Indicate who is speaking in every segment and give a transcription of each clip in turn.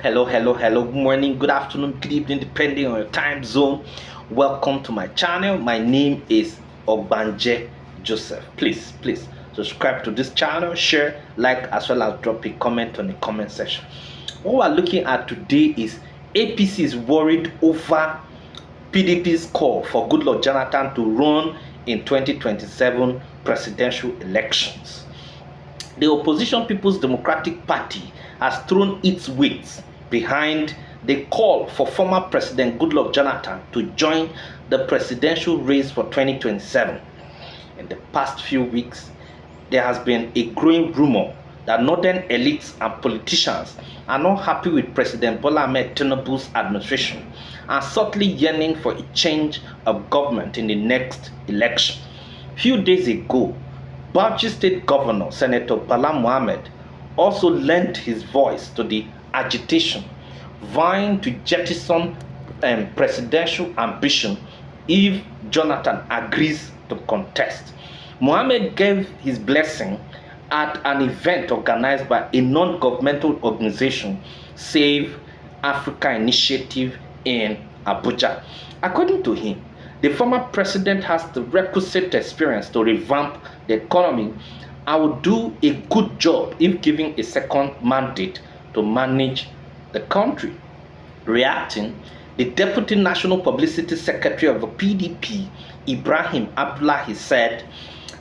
Speaker 1: Hello. Good morning, good afternoon, good evening, depending on your time zone. Welcome to my channel. My name is Ogbanje Joseph. Please subscribe to this channel, share, like, as well as drop a comment on the comment section. What we're looking at today is APC is worried over Pdp'S call for Goodluck Jonathan to run in 2027 presidential elections. The opposition People's Democratic Party has thrown its weight behind the call for former President Goodluck Jonathan to join the presidential race for 2027. In the past few weeks, there has been a growing rumor that northern elites and politicians are not happy with President Bola Ahmed Tinubu's administration and subtly yearning for a change of government in the next election. Few days ago, Bauchi State Governor Senator Bala Mohammed also lent his voice to the agitation, vying to jettison presidential ambition if Jonathan agrees to contest. Mohammed gave his blessing at an event organized by a non-governmental organization, Save Africa Initiative in Abuja. According to him, the former president has the requisite experience to revamp the economy and would do a good job if given a second mandate to manage the country. Reacting, the Deputy National Publicity Secretary of the PDP, Ibrahim Abdullahi, said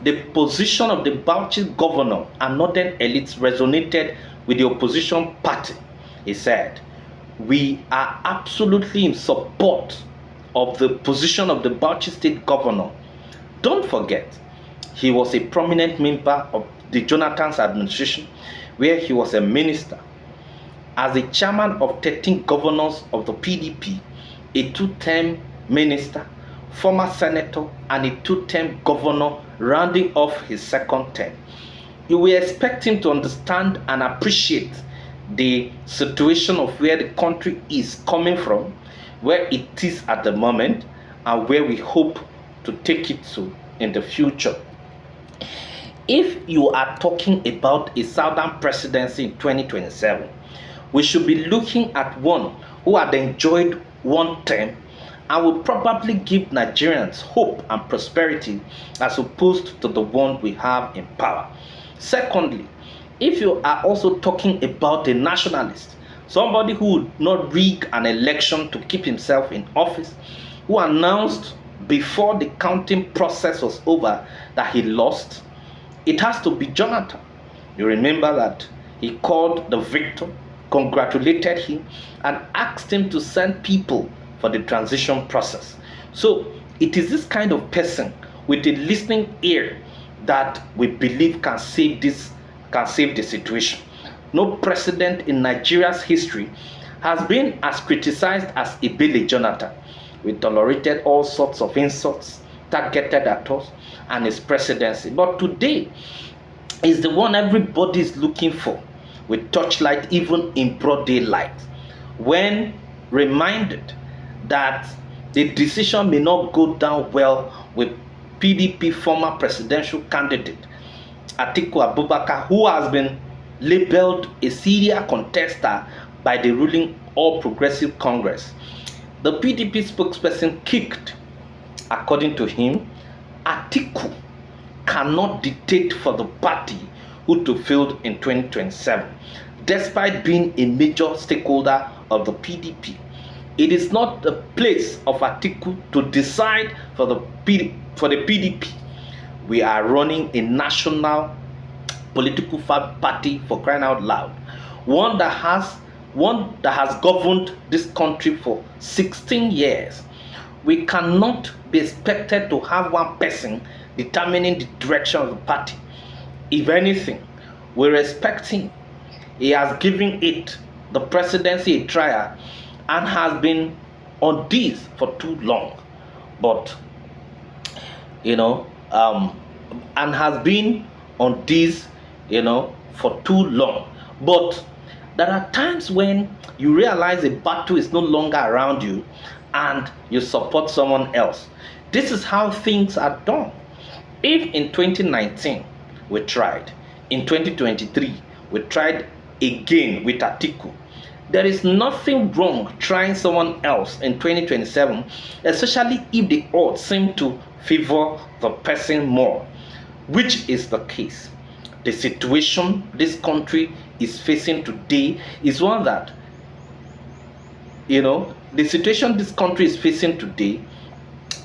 Speaker 1: the position of the Bauchi governor and northern elites resonated with the opposition party. He said, "We are absolutely in support of the position of the Bauchi State Governor. Don't forget, he was a prominent member of the Jonathan's administration, where he was a minister. As a chairman of 13 governors of the PDP, a two-term minister, former senator, and a two-term governor rounding off his second term. You will expect him to understand and appreciate the situation of where the country is coming from, where it is at the moment, and where we hope to take it to in the future." If you are talking about a southern presidency in 2027, we should be looking at one who had enjoyed one term and will probably give Nigerians hope and prosperity as opposed to the one we have in power. Secondly, if you are also talking about a nationalist, somebody who would not rig an election to keep himself in office, who announced before the counting process was over that he lost, it has to be Jonathan. You remember that he called the victor, congratulated him, and asked him to send people for the transition process. So it is this kind of person with a listening ear that we believe can save the situation. No president in Nigeria's history has been as criticized as Ebele Jonathan. We tolerated all sorts of insults targeted at us and his presidency. But today is the one everybody is looking for, with torchlight even in broad daylight. When reminded that the decision may not go down well with PDP former presidential candidate Atiku Abubakar, who has been labeled a serial contester by the ruling All Progressive Congress. The PDP spokesperson kicked. According to him, Atiku cannot dictate for the party who to field in 2027, despite being a major stakeholder of the PDP. It is not the place of Atiku to decide for the PDP. We are running a national political party, for crying out loud, one that has governed this country for 16 years. We cannot be expected to have one person determining the direction of the party. If anything, we respect him. He has given it, the presidency, a trial and has been on this for too long. But and has been on this for too long. But there are times when you realize a battle is no longer around you and you support someone else. This is how things are done. If in 2019 we tried, in 2023 we tried again with Atiku, There is nothing wrong trying someone else in 2027, especially if the odds seem to favor the person more, which is the case. The situation this country is facing today is one that, the situation this country is facing today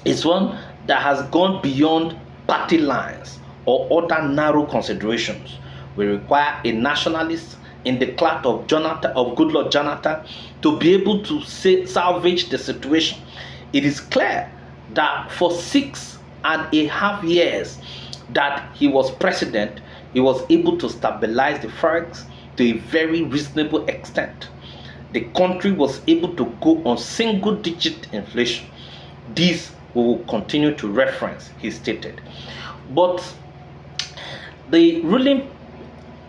Speaker 1: is one that has gone beyond party lines or other narrow considerations. We require a nationalist in the clout of Goodluck Jonathan to be able to salvage the situation. It is clear that for 6.5 years that he was president, he was able to stabilize the forex to a very reasonable extent. The country was able to go on single-digit inflation. This we will continue to reference, he stated. But the ruling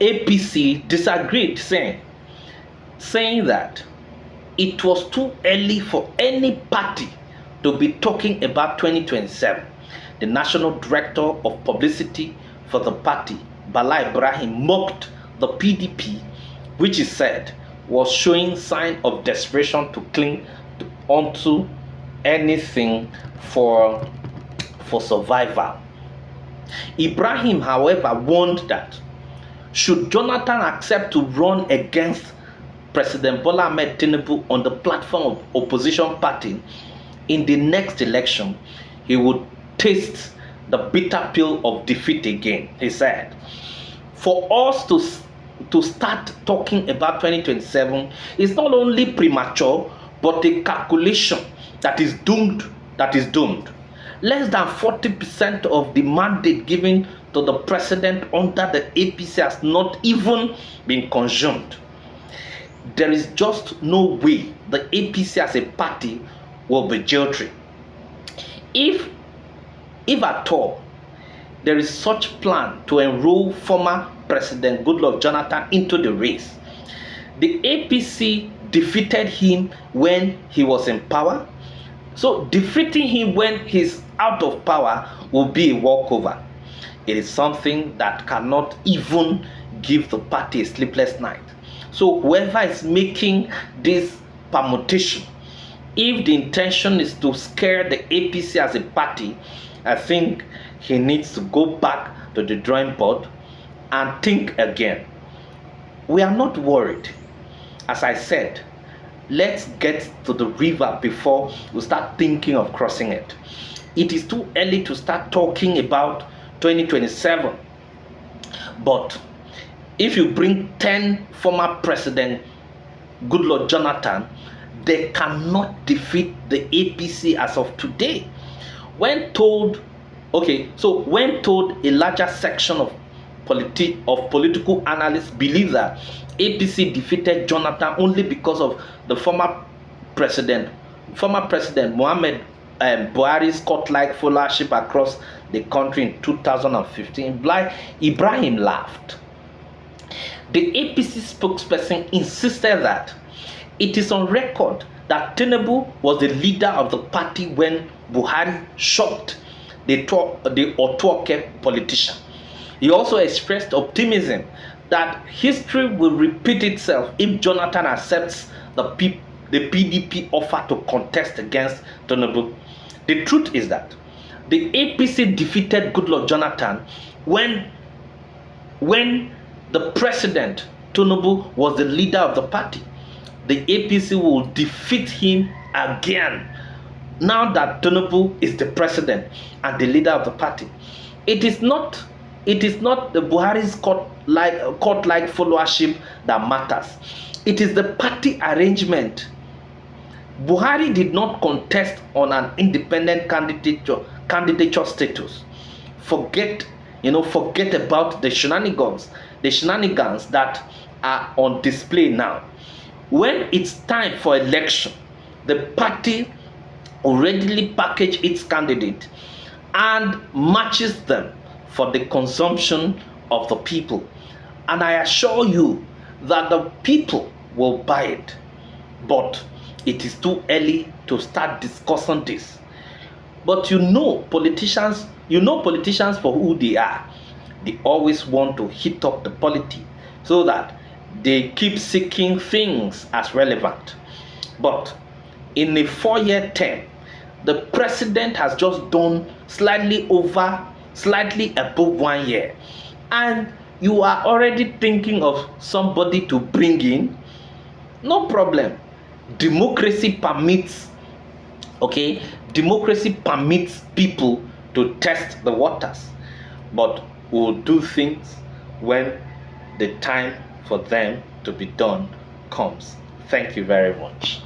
Speaker 1: APC disagreed, saying that it was too early for any party to be talking about 2027. The national director of publicity for the party, Bala Ibrahim, mocked the PDP, which he said was showing sign of desperation to cling onto anything for survival. Ibrahim, however, warned that should Jonathan accept to run against President Bola Ahmed Tinubu on the platform of opposition party in the next election, he would taste the bitter pill of defeat again. He said, for us to start talking about 2027 is not only premature, but a calculation that is doomed. Less than 40% of the mandate given to the president under the APC has not even been consumed. There is just no way the APC as a party will be jail-free. If at all there is such plan to enroll former President Goodluck Jonathan into the race, the APC defeated him when he was in power. So defeating him when he's out of power will be a walkover. It is something that cannot even give the party a sleepless night. So whoever is making this permutation, if the intention is to scare the APC as a party, I think he needs to go back to the drawing board and think again. We are not worried. As I said, let's get to the river before we start thinking of crossing it. It is too early to start talking about 2027. But if you bring 10 former President Goodluck Jonathan, they cannot defeat the APC as of today. When told a larger section of political analysts believe that APC defeated Jonathan only because of the former President Muhammad Buhari's court-like followership across the country in 2015, Ibrahim laughed. The APC spokesperson insisted that it is on record that Tinubu was the leader of the party when Buhari shot the Otuoke politician. He also expressed optimism that history will repeat itself if Jonathan accepts the PDP offer to contest against Tinubu. The truth is that the APC defeated Goodluck Jonathan when the president Tinubu was the leader of the party. The APC will defeat him again now that Tinubu is the president and the leader of the party. It is not the Buhari's court-like followership that matters. It is the party arrangement. Buhari did not contest on an independent candidature status. Forget about the shenanigans that are on display now. When it's time for election, the party already package its candidate and matches them for the consumption of the people. And I assure you that the people will buy it. But it is too early to start discussing this. But politicians for who they are. They always want to hit up the polity so that they keep seeking things as relevant. But in a 4-year term, the president has just done slightly above 1 year, and you are already thinking of somebody to bring in. No problem. Democracy permits, okay, democracy permits people to test the waters, but we'll do things when the time for them to be done comes. Thank you very much.